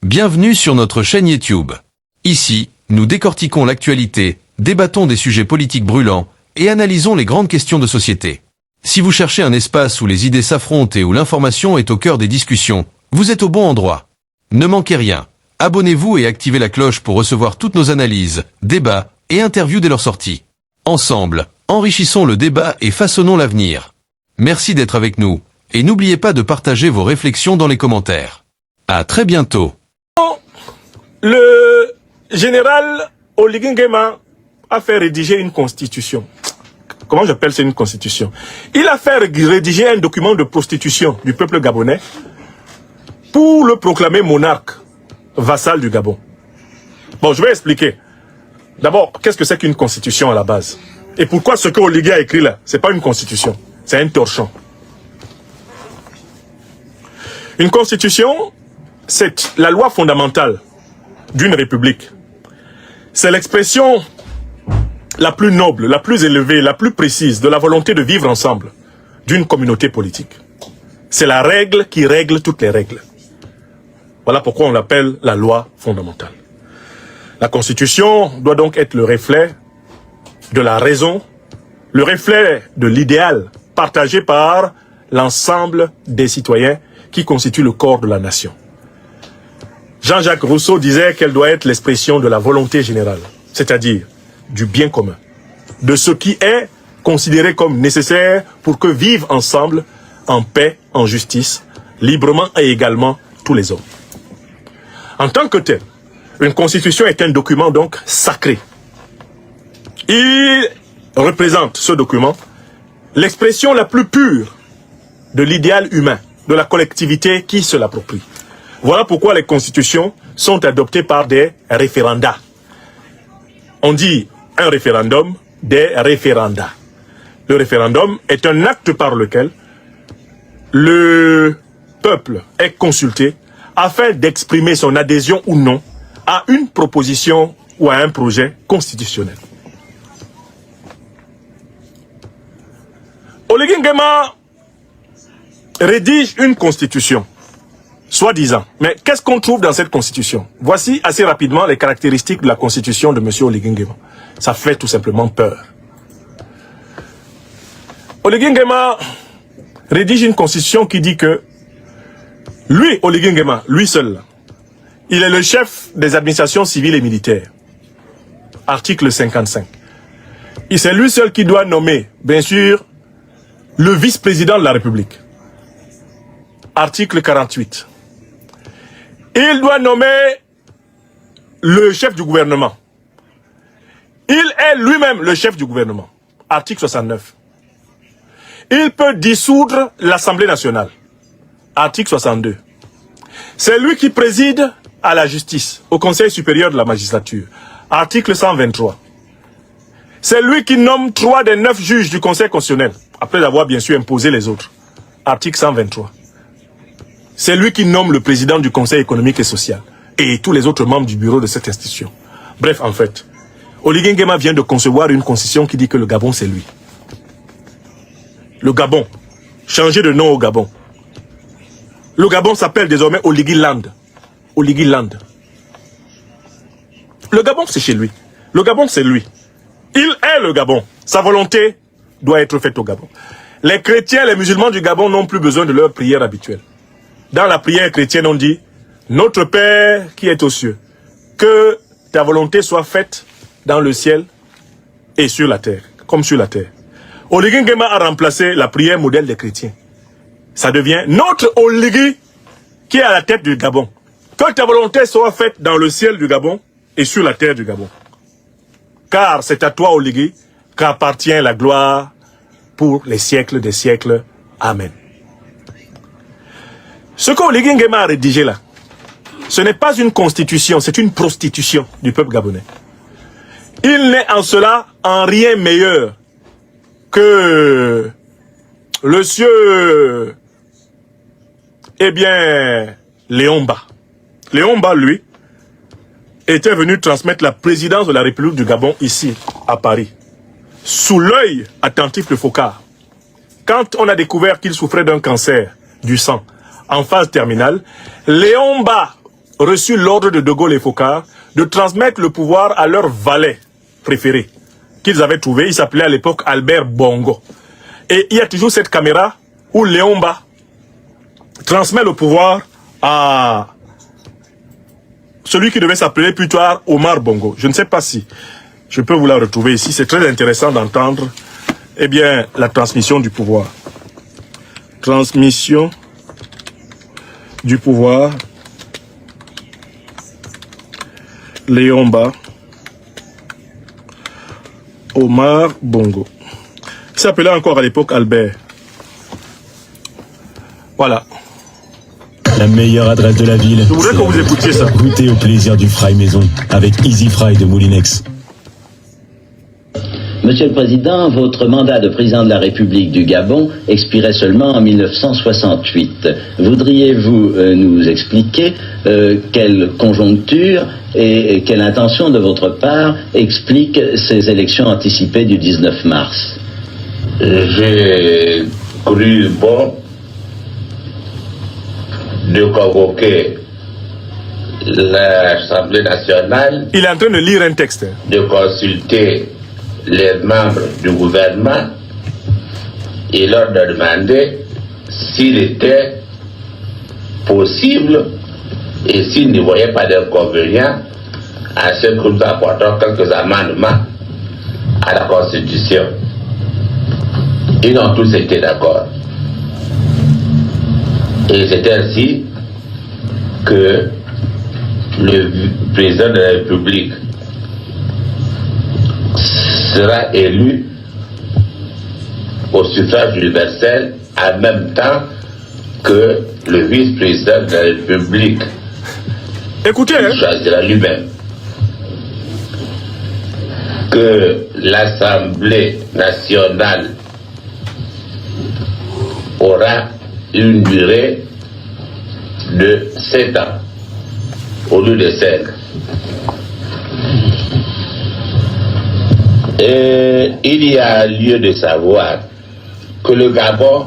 Bienvenue sur notre chaîne YouTube. Ici, nous décortiquons l'actualité, débattons des sujets politiques brûlants et analysons les grandes questions de société. Si vous cherchez un espace où les idées s'affrontent et où l'information est au cœur des discussions, vous êtes au bon endroit. Ne manquez rien. Abonnez-vous et activez la cloche pour recevoir toutes nos analyses, débats et interviews dès leur sortie. Ensemble, enrichissons le débat et façonnons l'avenir. Merci d'être avec nous et n'oubliez pas de partager vos réflexions dans les commentaires. À très bientôt. Le général Oligui Nguema a fait rédiger une constitution. Comment j'appelle ça une constitution? Il a fait rédiger un document de prostitution du peuple gabonais pour le proclamer monarque, vassal du Gabon. Bon, je vais expliquer. D'abord, qu'est-ce que c'est qu'une constitution à la base? Et pourquoi ce que Oligui a écrit là, c'est pas une constitution, c'est un torchon. Une constitution, c'est la loi fondamentale d'une république. C'est l'expression la plus noble, la plus élevée, la plus précise de la volonté de vivre ensemble d'une communauté politique. C'est la règle qui règle toutes les règles. Voilà pourquoi on l'appelle la loi fondamentale. La Constitution doit donc être le reflet de la raison, le reflet de l'idéal partagé par l'ensemble des citoyens qui constituent le corps de la nation. Jean-Jacques Rousseau disait qu'elle doit être l'expression de la volonté générale, c'est-à-dire du bien commun, de ce qui est considéré comme nécessaire pour que vivent ensemble, en paix, en justice, librement et également tous les hommes. En tant que tel, une constitution est un document donc sacré. Il représente, ce document, l'expression la plus pure de l'idéal humain, de la collectivité qui se l'approprie. Voilà pourquoi les constitutions sont adoptées par des référendats. On dit un référendum, des référendats. Le référendum est un acte par lequel le peuple est consulté afin d'exprimer son adhésion ou non à une proposition ou à un projet constitutionnel. Oligui Nguema rédige une constitution, soi-disant. Mais qu'est-ce qu'on trouve dans cette constitution? Voici assez rapidement les caractéristiques de la constitution de M. Oligui Nguema. Ça fait tout simplement peur. Oligui Nguema rédige une constitution qui dit que lui, Oligui Nguema, lui seul, il est le chef des administrations civiles et militaires. Article 55. Et c'est lui seul qui doit nommer, bien sûr, le vice-président de la République. Article 48. Il doit nommer le chef du gouvernement. Il est lui-même le chef du gouvernement. Article 69. Il peut dissoudre l'Assemblée nationale. Article 62. C'est lui qui préside à la justice, au Conseil supérieur de la magistrature. Article 123. C'est lui qui nomme 3 des 9 juges du Conseil constitutionnel, après avoir bien sûr imposé les autres. Article 123. C'est lui qui nomme le président du Conseil économique et social et tous les autres membres du bureau de cette institution. Bref, en fait, Oligui Nguema vient de concevoir une constitution qui dit que le Gabon, c'est lui. Le Gabon. Changer de nom au Gabon. Le Gabon s'appelle désormais Oligui Land. Oligui Land. Le Gabon, c'est chez lui. Le Gabon, c'est lui. Il est le Gabon. Sa volonté doit être faite au Gabon. Les chrétiens, les musulmans du Gabon n'ont plus besoin de leur prière habituelle. Dans la prière chrétienne, on dit « Notre Père qui est aux cieux, que ta volonté soit faite dans le ciel et sur la terre, comme sur la terre. » Oligui Nguema a remplacé la prière modèle des chrétiens. Ça devient notre Oligui qui est à la tête du Gabon. Que ta volonté soit faite dans le ciel du Gabon et sur la terre du Gabon. Car c'est à toi, Oligui, qu'appartient la gloire pour les siècles des siècles. Amen. Ce qu'Oligui Nguema a rédigé là, ce n'est pas une constitution, c'est une prostitution du peuple gabonais. Il n'est en cela en rien meilleur que le sieur, eh bien, Léon Mba. Léon Mba, lui, était venu transmettre la présidence de la République du Gabon ici, à Paris, sous l'œil attentif de Focard. Quand on a découvert qu'il souffrait d'un cancer du sang en phase terminale, Léon Mba, reçu l'ordre de Gaulle et Foccart de transmettre le pouvoir à leur valet préféré qu'ils avaient trouvé. Il s'appelait à l'époque Albert Bongo. Et il y a toujours cette caméra où Léomba transmet le pouvoir à celui qui devait s'appeler plus tard Omar Bongo. Je ne sais pas si je peux vous la retrouver ici. C'est très intéressant d'entendre la transmission du pouvoir. Transmission du pouvoir. Léomba. Omar Bongo. Il s'appelait encore à l'époque Albert. Voilà. La meilleure adresse de la ville. Je voudrais que vous écoutiez ça. Goûtez au plaisir du fry maison avec Easy Fry de Moulinex. Monsieur le Président, votre mandat de président de la République du Gabon expirait seulement en 1968. Voudriez-vous nous expliquer quelle conjoncture et quelle intention de votre part explique ces élections anticipées du 19 mars? J'ai cru bon de convoquer l'Assemblée nationale. Il est en train de lire un texte. De consulter les membres du gouvernement et leur de demander s'il était possible et s'ils ne voyaient pas d'inconvénient à ce que nous apportons quelques amendements à la Constitution. Ils ont tous été d'accord. Et c'est ainsi que le président de la République sera élu au suffrage universel en même temps que le vice-président de la République. Écoutez, choisira lui-même. Que l'Assemblée nationale aura une durée de 7 ans au lieu de 5. Et il y a lieu de savoir que le Gabon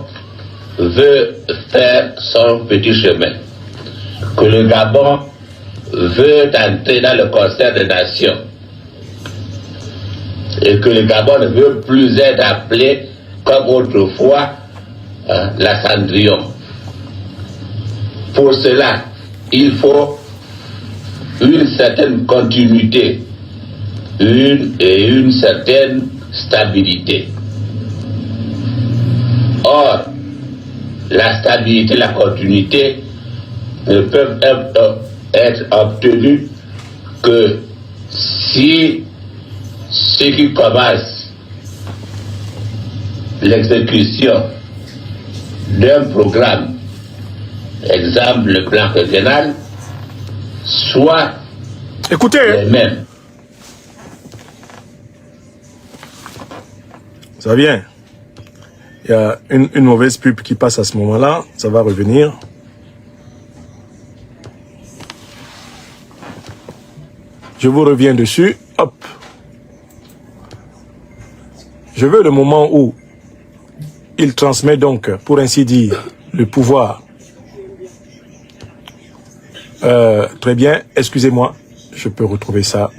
veut faire son petit chemin, que le Gabon veut entrer dans le concert des nations et que le Gabon ne veut plus être appelé comme autrefois la Cendrillon. Pour cela, il faut une certaine continuité, une certaine stabilité. Or, la stabilité, la continuité ne peuvent être obtenues que si ceux qui commencent l'exécution d'un programme, exemple le plan régional, soit les mêmes. Ça vient. Il y a une mauvaise pub qui passe à ce moment-là. Ça va revenir. Je vous reviens dessus. Hop. Je veux le moment où il transmet donc, pour ainsi dire, le pouvoir. Très bien. Excusez-moi. Je peux retrouver ça.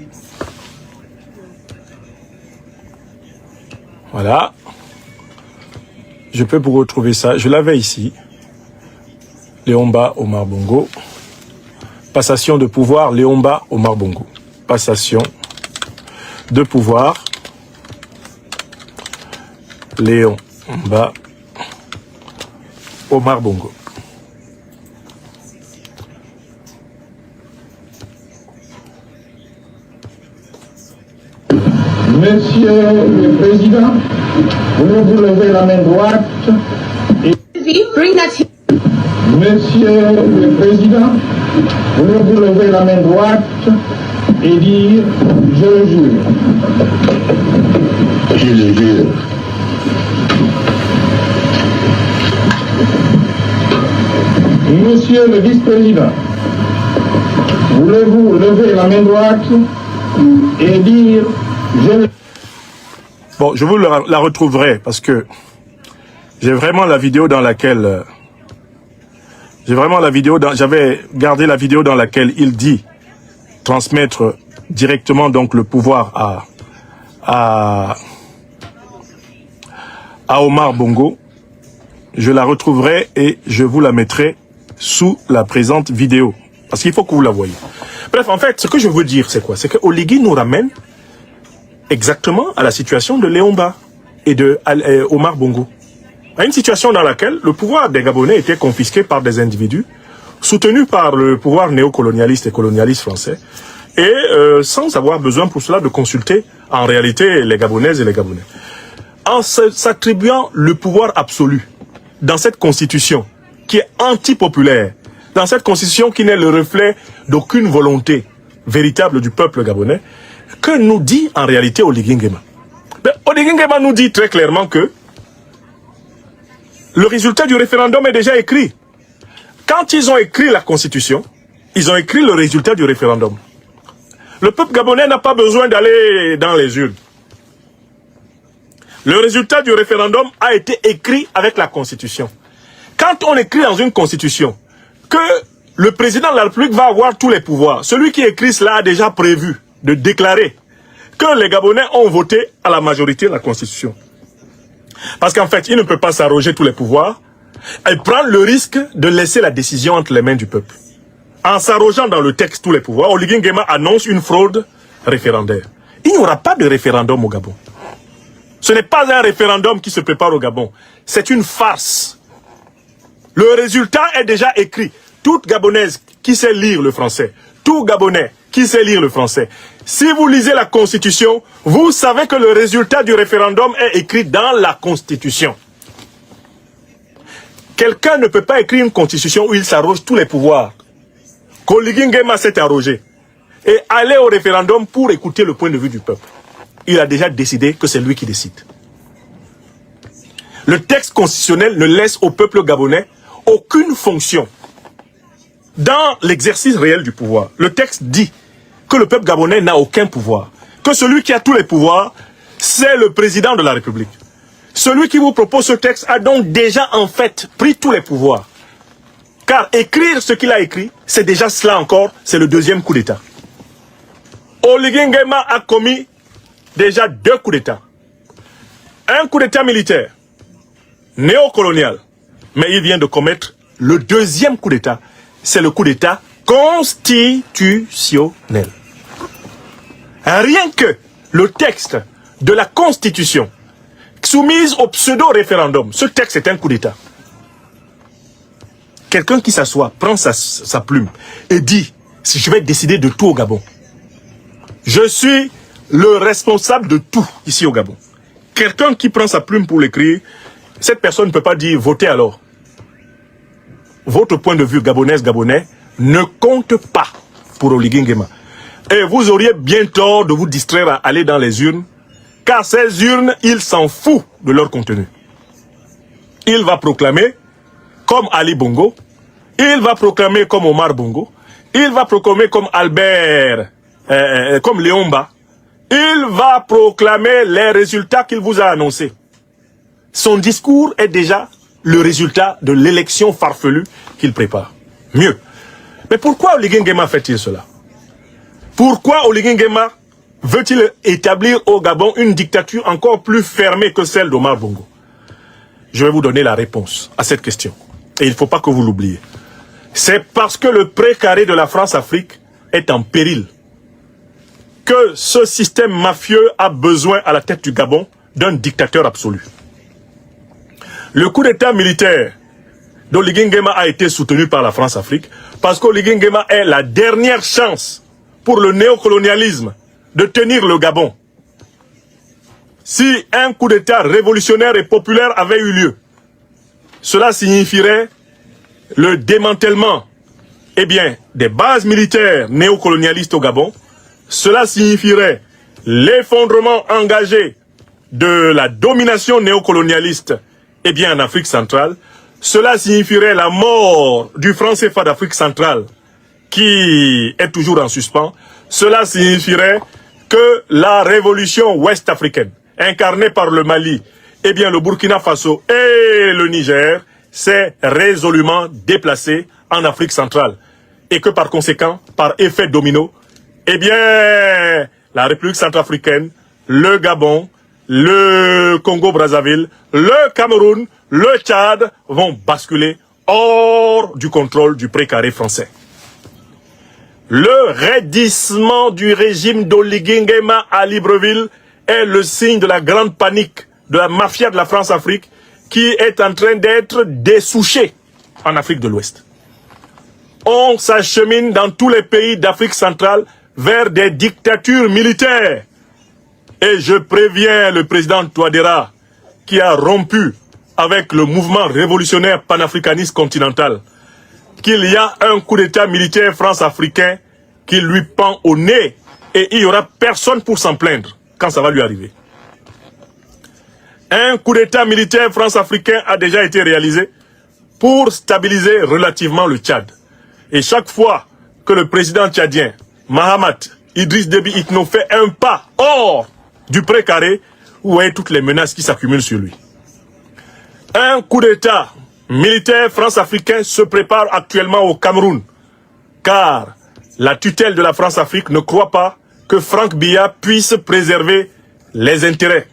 Voilà. Je peux vous retrouver ça. Je l'avais ici. Léomba Omar Bongo. Passation de pouvoir, Léomba Omar Bongo. Passation de pouvoir, Léomba Omar Bongo. Monsieur le Président, vous levez la main droite et... Monsieur le Président, vous levez la main droite et dire « Je le jure ». Je le jure. Monsieur le Vice-président, voulez-vous lever la main droite et dire « Je le... » Bon, je vous la retrouverai parce que j'ai vraiment la vidéo dans laquelle J'ai vraiment la vidéo, j'avais gardé la vidéo dans laquelle il dit transmettre directement donc le pouvoir à Omar Bongo. Je la retrouverai et je vous la mettrai sous la présente vidéo. Parce qu'il faut que vous la voyez. Bref, en fait, ce que je veux dire, c'est quoi? C'est que Oligui nous ramène exactement à la situation de Léomba et de Omar Bongo. À une situation dans laquelle le pouvoir des Gabonais était confisqué par des individus soutenus par le pouvoir néocolonialiste et colonialiste français et sans avoir besoin pour cela de consulter en réalité les Gabonaises et les Gabonais. En s'attribuant le pouvoir absolu dans cette constitution qui est antipopulaire, dans cette constitution qui n'est le reflet d'aucune volonté véritable du peuple gabonais, que nous dit en réalité Oligui Nguema? Oligui Nguema nous dit très clairement que le résultat du référendum est déjà écrit. Quand ils ont écrit la constitution, ils ont écrit le résultat du référendum. Le peuple gabonais n'a pas besoin d'aller dans les urnes. Le résultat du référendum a été écrit avec la constitution. Quand on écrit dans une constitution que le président de la République va avoir tous les pouvoirs, celui qui écrit cela a déjà prévu de déclarer que les Gabonais ont voté à la majorité de la constitution. Parce qu'en fait, il ne peut pas s'arroger tous les pouvoirs et prendre le risque de laisser la décision entre les mains du peuple. En s'arrogeant dans le texte tous les pouvoirs, Oligui Nguema annonce une fraude référendaire. Il n'y aura pas de référendum au Gabon. Ce n'est pas un référendum qui se prépare au Gabon. C'est une farce. Le résultat est déjà écrit. Toute Gabonaise qui sait lire le français, tout Gabonais qui sait lire le français, si vous lisez la Constitution, vous savez que le résultat du référendum est écrit dans la Constitution. Quelqu'un ne peut pas écrire une Constitution où il s'arroge tous les pouvoirs. Oligui Nguema s'est arrogé et aller au référendum pour écouter le point de vue du peuple. Il a déjà décidé que c'est lui qui décide. Le texte constitutionnel ne laisse au peuple gabonais aucune fonction dans l'exercice réel du pouvoir. Le texte dit que le peuple gabonais n'a aucun pouvoir. Que celui qui a tous les pouvoirs, c'est le président de la République. Celui qui vous propose ce texte a donc déjà en fait pris tous les pouvoirs. Car écrire ce qu'il a écrit, c'est déjà cela encore, c'est le deuxième coup d'État. Oligui Nguema a commis déjà 2 coups d'État. Un coup d'État militaire, néocolonial, mais il vient de commettre le 2e coup d'État. C'est le coup d'État constitutionnel. Rien que le texte de la Constitution soumise au pseudo-référendum, ce texte est un coup d'État. Quelqu'un qui s'assoit, prend sa plume et dit, si je vais décider de tout au Gabon, je suis le responsable de tout ici au Gabon. Quelqu'un qui prend sa plume pour l'écrire, cette personne ne peut pas dire votez alors. Votre point de vue gabonais ne compte pas pour Oligui Nguema. Et vous auriez bien tort de vous distraire à aller dans les urnes, car ces urnes, il s'en fout de leur contenu. Il va proclamer comme Ali Bongo, il va proclamer comme Omar Bongo, il va proclamer comme Albert, comme Léomba, il va proclamer les résultats qu'il vous a annoncés. Son discours est déjà le résultat de l'élection farfelue qu'il prépare. Mieux. Mais pourquoi Oligui Nguema fait-il cela? Pourquoi Oligui Nguema veut-il établir au Gabon une dictature encore plus fermée que celle d'Omar Bongo? Je vais vous donner la réponse à cette question. Et il ne faut pas que vous l'oubliez. C'est parce que le précaré de la France-Afrique est en péril que ce système mafieux a besoin à la tête du Gabon d'un dictateur absolu. Le coup d'État militaire d'Oligui Nguema a été soutenu par la France-Afrique parce qu'Oligui Nguema est la dernière chance pour le néocolonialisme de tenir le Gabon. Si un coup d'État révolutionnaire et populaire avait eu lieu, cela signifierait le démantèlement des bases militaires néocolonialistes au Gabon. Cela signifierait l'effondrement engagé de la domination néocolonialiste en Afrique centrale. Cela signifierait la mort du franc CFA d'Afrique centrale qui est toujours en suspens. Cela signifierait que la révolution ouest-africaine, incarnée par le Mali, le Burkina Faso et le Niger, s'est résolument déplacé en Afrique centrale. Et que par conséquent, par effet domino, eh bien, la République centrafricaine, le Gabon, le Congo-Brazzaville, le Cameroun, le Tchad vont basculer hors du contrôle du précaré français. Le raidissement du régime d'Oligui Nguema à Libreville est le signe de la grande panique de la mafia de la France-Afrique qui est en train d'être dessouchée en Afrique de l'Ouest. On s'achemine dans tous les pays d'Afrique centrale vers des dictatures militaires. Et je préviens le président Touadéra, qui a rompu avec le mouvement révolutionnaire panafricaniste continental, qu'il y a un coup d'état militaire france-africain qui lui pend au nez et il n'y aura personne pour s'en plaindre quand ça va lui arriver. Un coup d'état militaire france-africain a déjà été réalisé pour stabiliser relativement le Tchad. Et chaque fois que le président tchadien, Mahamat Idriss Déby Itno, fait un pas hors du précaré, vous voyez toutes les menaces qui s'accumulent sur lui. Un coup d'état militaire France-africain se prépare actuellement au Cameroun, car la tutelle de la France-Afrique ne croit pas que Franck Biya puisse préserver les intérêts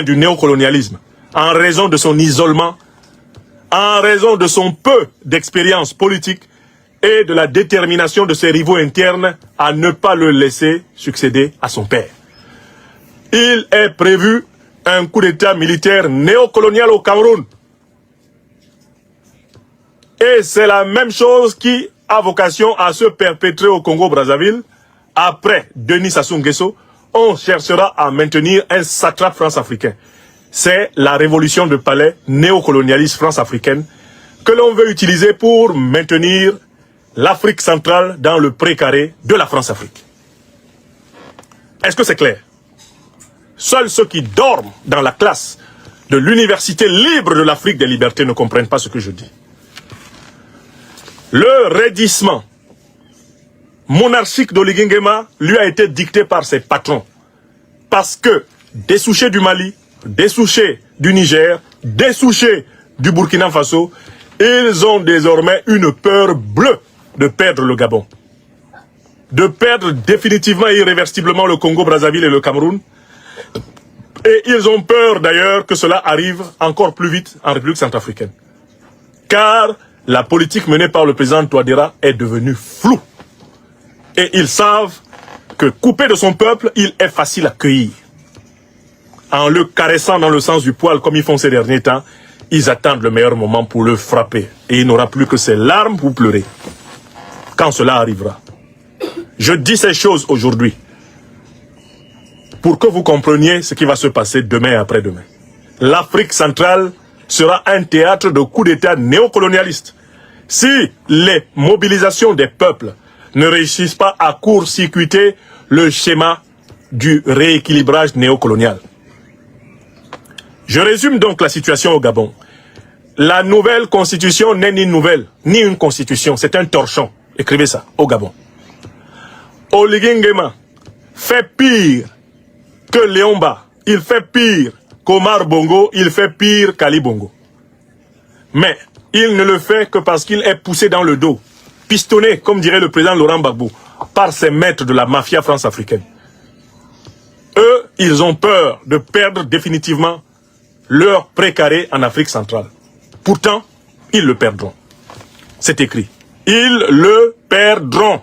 du néocolonialisme, en raison de son isolement, en raison de son peu d'expérience politique et de la détermination de ses rivaux internes à ne pas le laisser succéder à son père. Il est prévu un coup d'état militaire néocolonial au Cameroun. Et c'est la même chose qui a vocation à se perpétrer au Congo-Brazzaville. Après Denis Sassou Nguesso, on cherchera à maintenir un satrape france-africain. C'est la révolution de palais néocolonialiste france-africaine que l'on veut utiliser pour maintenir l'Afrique centrale dans le précaré de la France-Afrique. Est-ce que c'est clair? Seuls ceux qui dorment dans la classe de l'université libre de l'Afrique des libertés ne comprennent pas ce que je dis. Le raidissement monarchique d'Oligui Nguema lui a été dicté par ses patrons. Parce que dessouchés du Mali, dessouchés du Niger, dessouchés du Burkina Faso, ils ont désormais une peur bleue de perdre le Gabon. De perdre définitivement et irréversiblement le Congo-Brazzaville et le Cameroun. Et ils ont peur d'ailleurs que cela arrive encore plus vite en République centrafricaine. Car la politique menée par le président Touadéra est devenue floue. Et ils savent que coupé de son peuple, il est facile à cueillir. En le caressant dans le sens du poil comme ils font ces derniers temps, ils attendent le meilleur moment pour le frapper. Et il n'aura plus que ses larmes pour pleurer. Quand cela arrivera. Je dis ces choses aujourd'hui pour que vous compreniez ce qui va se passer demain et après-demain. L'Afrique centrale sera un théâtre de coups d'État néocolonialistes. Si les mobilisations des peuples ne réussissent pas à court-circuiter le schéma du rééquilibrage néocolonial. Je résume donc la situation au Gabon. La nouvelle constitution n'est ni nouvelle, ni une constitution, c'est un torchon. Écrivez ça, au Gabon. Oligui Nguema fait pire que Léomba, il fait pire qu'Omar Bongo, il fait pire qu'Ali Bongo. Mais il ne le fait que parce qu'il est poussé dans le dos, pistonné, comme dirait le président Laurent Gbagbo, par ses maîtres de la mafia france-africaine. Eux, ils ont peur de perdre définitivement leur précaré en Afrique centrale. Pourtant, ils le perdront. C'est écrit. Ils le perdront.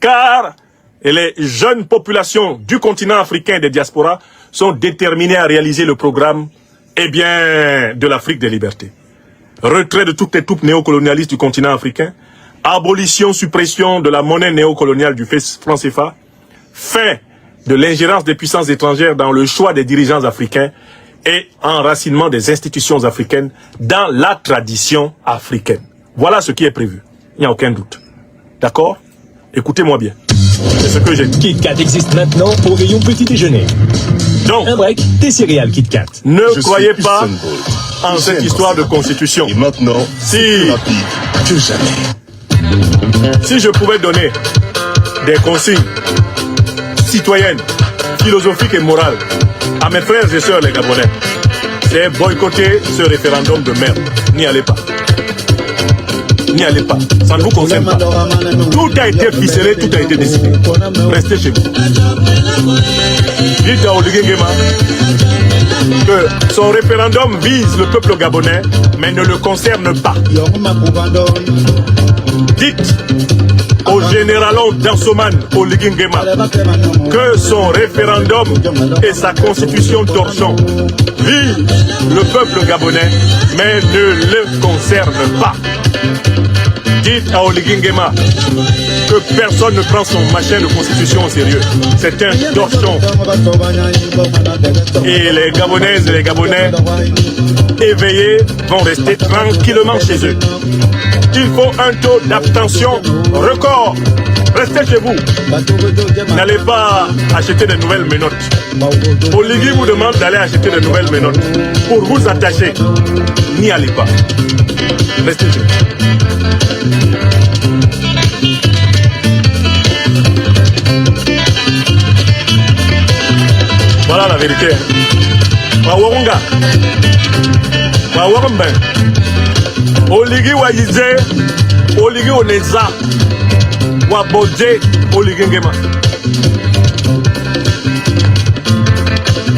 Car les jeunes populations du continent africain et des diasporas sont déterminées à réaliser le programme de l'Afrique des libertés. Retrait de toutes les troupes néocolonialistes du continent africain, abolition, suppression de la monnaie néocoloniale du franc CFA, fin de l'ingérence des puissances étrangères dans le choix des dirigeants africains et enracinement des institutions africaines dans la tradition africaine. Voilà ce qui est prévu. Il n'y a aucun doute. D'accord? Écoutez-moi bien. C'est ce que j'ai dit. Kit Kat existe maintenant au rayon petit déjeuner. Donc, Un break, des céréales Kit Kat. ne croyez pas en cette histoire de constitution. Et maintenant, Si, rapide que jamais. si je pouvais donner des consignes citoyennes, philosophiques et morales à mes frères et sœurs les Gabonais, c'est boycotter ce référendum de merde. N'y allez pas. N'y allez pas. Ça ne vous concerne pas. Tout a été ficelé, tout a été décidé. Restez chez vous. Dites à Oligui Nguema que son référendum vise le peuple gabonais, mais ne le concerne pas. Dites au généralon Dansoman Oligui Nguema que son référendum et sa constitution torchon visent le peuple gabonais, mais ne le concernent pas. Dites à Oligui Nguema que personne ne prend son machin de constitution au sérieux. C'est un torchon. Et les Gabonaises et les Gabonais éveillés vont rester tranquillement chez eux. Il faut un taux d'abstention record. Restez chez vous. N'allez pas acheter de nouvelles menottes. Oligui vous demande d'aller acheter de nouvelles menottes pour vous attacher. N'y allez pas. Restez chez vous. Voilà la vérité. Wawarunga. Wawarumben. Oligui Wayize. Oligui Oneza. Wabodje. Oligui Nguema.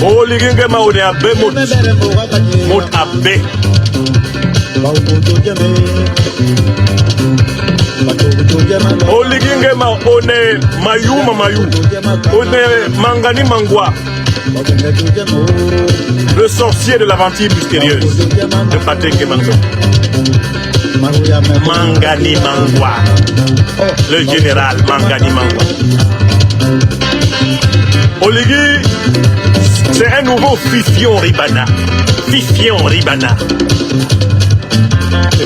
Oligui Nguema on est à B mot à B. Oligui Nguema on est Mayou. On est Mangani Mangwa. Le sorcier de l'aventure mystérieuse de Patrick Kemanzo. Mangani Mangwa. Le général Mangani Mangwa. Oligui, c'est un nouveau Fifion Ribana. Fifion Ribana.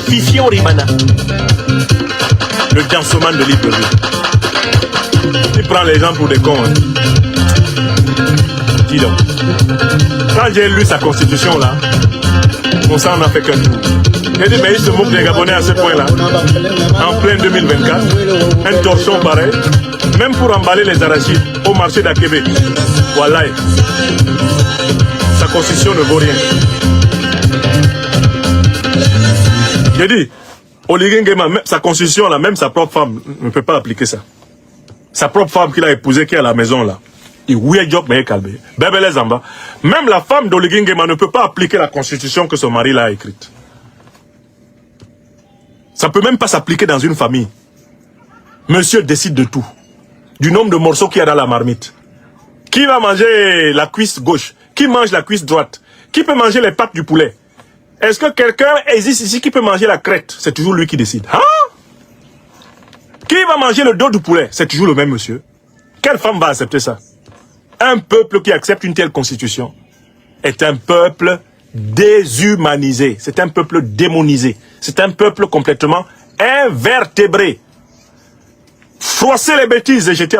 Fifion Ribana. Le dansoman de Libreville. Il prend les gens pour des cons. Dis donc. Quand j'ai lu sa constitution là, on s'en a fait qu'un tour. J'ai dit, mais il se moque des Gabonais à ce point-là. En plein 2024, un torchon pareil, même pour emballer les arachides au marché d'Akébé. Voilà. Sa constitution ne vaut rien. J'ai dit, Oligui Nguema, sa constitution là, même sa propre femme ne peut pas appliquer ça. Sa propre femme qu'il a épousée, qui est à la maison là. Même la femme d'Oligui Nguema ne peut pas appliquer la constitution que son mari l'a écrite. Ça ne peut même pas s'appliquer dans une famille. Monsieur décide de tout. Du nombre de morceaux qu'il y a dans la marmite. Qui va manger la cuisse gauche? Qui mange la cuisse droite? Qui peut manger les pattes du poulet? Est-ce que quelqu'un existe ici qui peut manger la crête? C'est toujours lui qui décide. Hein? Qui va manger le dos du poulet? C'est toujours le même monsieur. Quelle femme va accepter ça? Un peuple qui accepte une telle constitution est un peuple déshumanisé. C'est un peuple démonisé. C'est un peuple complètement invertébré. Froisser les bêtises et jeter